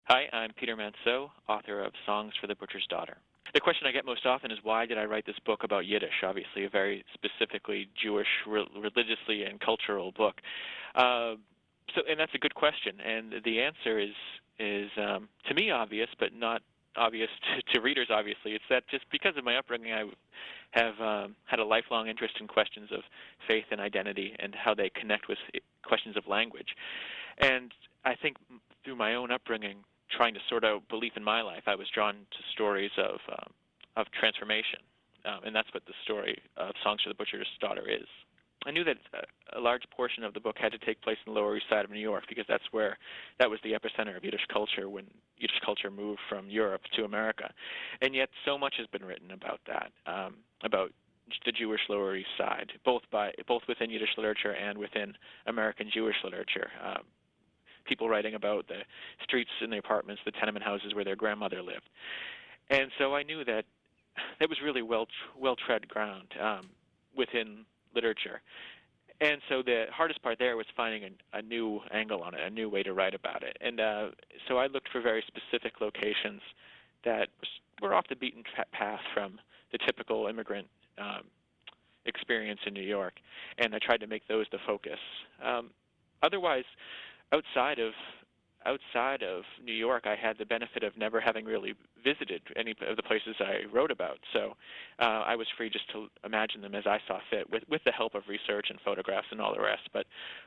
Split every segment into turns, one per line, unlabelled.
Hi, I'm Peter Manseau, author of Songs for the Butcher's Daughter. The question I get most often is why did I write this book about Yiddish, obviously a very specifically Jewish, religiously and cultural book. Uh, and that's a good question, and the answer is to me obvious, but not obvious to readers. Obviously, it's that just because of my upbringing, I have had a lifelong interest in questions of faith and identity and how they connect with questions of language. And I think through my own upbringing, trying to sort out belief in my life, I was drawn to stories of transformation, and that's what the story of Songs for the Butcher's Daughter is. I knew that a large portion of the book had to take place in the Lower East Side of New York because that was the epicenter of Yiddish culture when Yiddish culture moved from Europe to America, and yet so much has been written about that, about the Jewish Lower East Side, both within Yiddish literature and within American Jewish literature. People writing about the streets and the apartments, the tenement houses where their grandmother lived. And so I knew that that was really well-tread ground within literature. And so the hardest part there was finding a new angle on it, a new way to write about it. And so I looked for very specific locations that were off the beaten path from the typical immigrant experience in New York, and I tried to make those the focus. Otherwise, outside of New York, I had the benefit of never having really visited any of the places I wrote about. So I was free just to imagine them as I saw fit, with the help of research and photographs and all the rest. But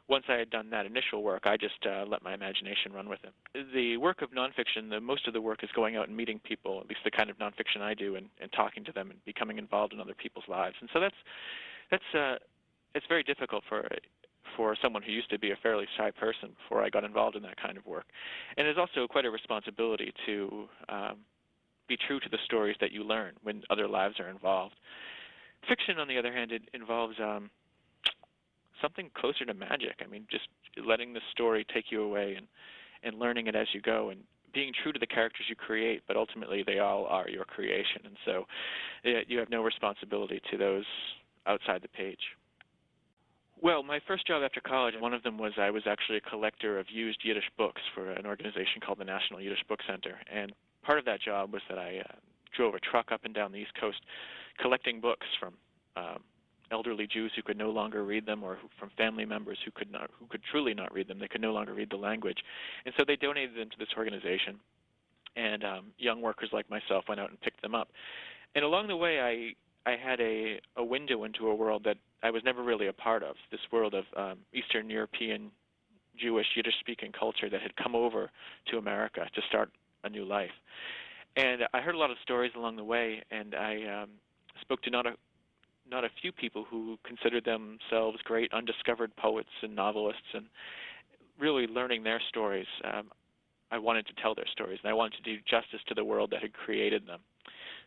once I had done that initial work, I just let my imagination run with it. The work of nonfiction, most of the work is going out and meeting people, at least the kind of nonfiction I do, and talking to them and becoming involved in other people's lives. And so it's very difficult for someone who used to be a fairly shy person before I got involved in that kind of work. And it's also quite a responsibility to be true to the stories that you learn when other lives are involved. Fiction, on the other hand, it involves something closer to magic. I mean, just letting the story take you away and learning it as you go and being true to the characters you create, but ultimately they all are your creation. And so you have no responsibility to those outside the page. Well, my first job after college, one of them was I was actually a collector of used Yiddish books for an organization called the National Yiddish Book Center. And part of that job was that I drove a truck up and down the East Coast collecting books from elderly Jews who could no longer read them, or from family members who could truly not read them. They could no longer read the language. And so they donated them to this organization. And young workers like myself went out and picked them up. And along the way, I had a window into a world that I was never really a part of, this world of Eastern European Jewish Yiddish-speaking culture that had come over to America to start a new life. And I heard a lot of stories along the way, and I spoke to not a few people who considered themselves great undiscovered poets and novelists, and really learning their stories. I wanted to tell their stories, and I wanted to do justice to the world that had created them.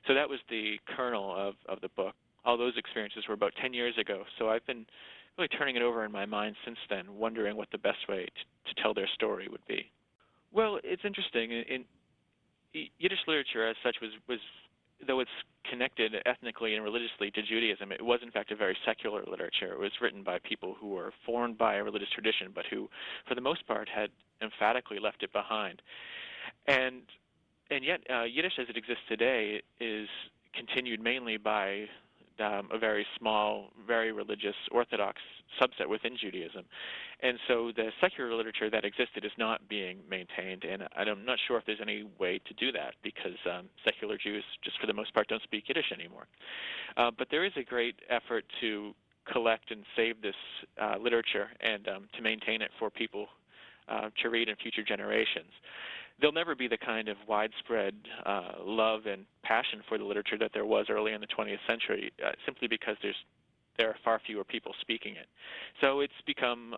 So that was the kernel of the book. All those experiences were about 10 years ago, so I've been really turning it over in my mind since then, wondering what the best way to tell their story would be. Well, it's interesting. In Yiddish literature as such was though it's connected ethnically and religiously to Judaism, it was in fact a very secular literature. It was written by people who were formed by a religious tradition, but who, for the most part, had emphatically left it behind. And yet, Yiddish as it exists today is continued mainly by a very small, very religious Orthodox subset within Judaism. And so the secular literature that existed is not being maintained, and I'm not sure if there's any way to do that because secular Jews, just for the most part, don't speak Yiddish anymore. But there is a great effort to collect and save this literature and to maintain it for people to read in future generations. There'll never be the kind of widespread love and passion for the literature that there was early in the 20th century, simply because there are far fewer people speaking it. So it's become,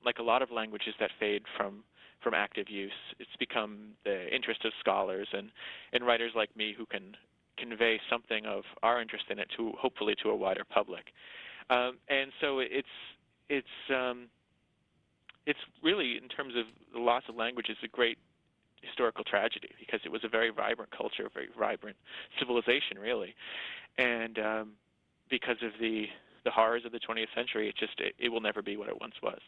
like a lot of languages that fade from active use, it's become the interest of scholars and writers like me who can convey something of our interest in it to hopefully to a wider public. And so it's really, in terms of the loss of languages, a great historical tragedy because it was a very vibrant culture, a very vibrant civilization, really. And because of the horrors of the 20th century, it will never be what it once was.